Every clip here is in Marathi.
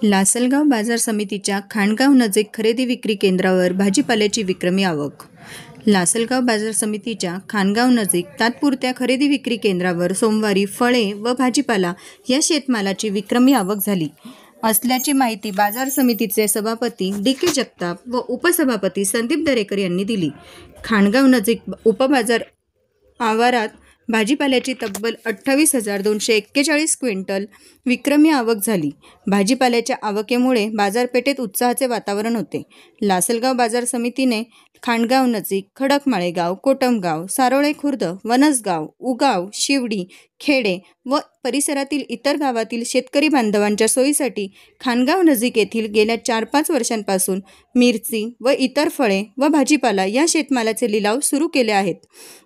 लासलगाव बाजार समितीच्या खाणगाव नजीक खरेदी विक्री केंद्रावर भाजीपाल्याची विक्रमी आवक। लासलगाव बाजार समितीच्या खाणगाव नजीक तात्पुरत्या खरेदी विक्री केंद्रावर सोमवारी फळे व भाजीपाला या शेतमालाची विक्रमी आवक झाली असल्याची माहिती बाजार समितीचे सभापती डी.के. जगताप व उपसभापती संदीप दरेकर यांनी दिली। खाणगाव नजीक उपबाजार आवारात भाजीपाल्याची तब्बल 28,241 क्विंटल विक्रमी आवक झाली। भाजीपाल्याच्या आवकेमुळे बाजारपेठेत उत्साहाचे वातावरण होते। लासलगाव बाजार समितीने खाणगाव नजीक खडकमाळेगाव, कोटमगाव, सारोळे खुर्द, वनसगाव, उगाव, शिवडी, खेडे व परिसरातील इतर गावातील शेतकरी बांधवांच्या सोयीसाठी खाणगाव नजीक येथील गेल्या 4-5 वर्षांपासून मिरची व इतर फळे व भाजीपाला या शेतमालाचे लिलाव सुरू केले आहेत।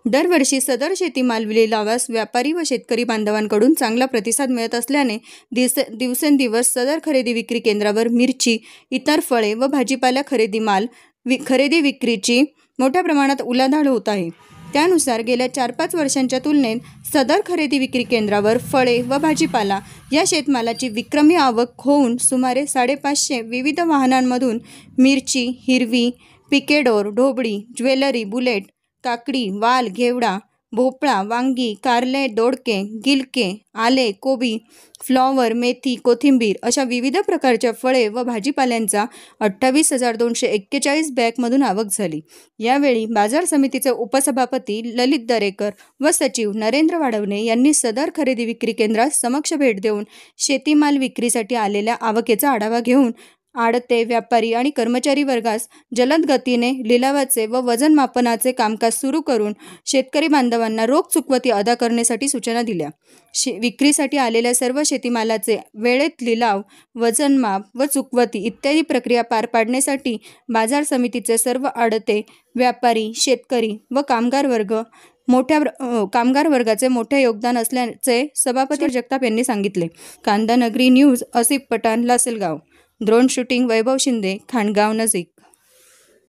दरवर्षी सदर शेतीमाल लिलावास व्यापारी व शेतकरी बांधवांकडून चांगला प्रतिसाद मिळत असल्याने दिवसेंदिवस सदर खरेदी विक्री केंद्रावर मिरची, इतर फळे व भाजीपाला खरेदी विक्रीची मोठ्या प्रमाणात उलाढाल होत आहे। त्यानुसार गेल्या 4-5 वर्षांच्या तुलनेत सदर खरेदी विक्री केंद्रावर फळे व भाजीपाला या शेतमालाची विक्रमी आवक होऊन सुमारे 550 विविध वाहनांमधून मिरची, हिरवी, पिकेडोर, ढोबळी, ज्वेलरी, बुलेट, काकडी, वाल, घेवडा, भोपळा, वांगी, कारले, दोडके, गिलके, आले, कोबी, फ्लॉवर, मेथी, कोथिंबीर अशा विविध प्रकारच्या फळे व भाजीपाल्यांचा 28,241 बॅगमधून आवक झाली। यावेळी बाजार समितीचे उपसभापती ललित दरेकर व सचिव नरेंद्र वाढवणे यांनी सदर खरेदी विक्री केंद्रास समक्ष भेट देऊन शेतीमाल विक्रीसाठी आलेल्या आवकेचा आढावा घेऊन आडते, व्यापारी आणि कर्मचारी वर्गास जलद गतीने लिलावाचे व वजन मापनाचे कामकाज सुरू करून शेतकरी बांधवांना रोख चुकवती अदा करण्यासाठी सूचना दिल्या। विक्रीसाठी आलेल्या सर्व शेतीमालाचे वेळेत लिलाव, वजनमाप व चुकवती इत्यादी प्रक्रिया पार पाडण्यासाठी बाजार समितीचे सर्व आडते, व्यापारी, शेतकरी व कामगार वर्गाचे मोठे योगदान असल्याचे सभापती जगताप यांनी सांगितले। Kandanagari news, Asif Pathan, Lasalgaon. Drone shooting Vaibhav Shinde, Khangaon नजीक।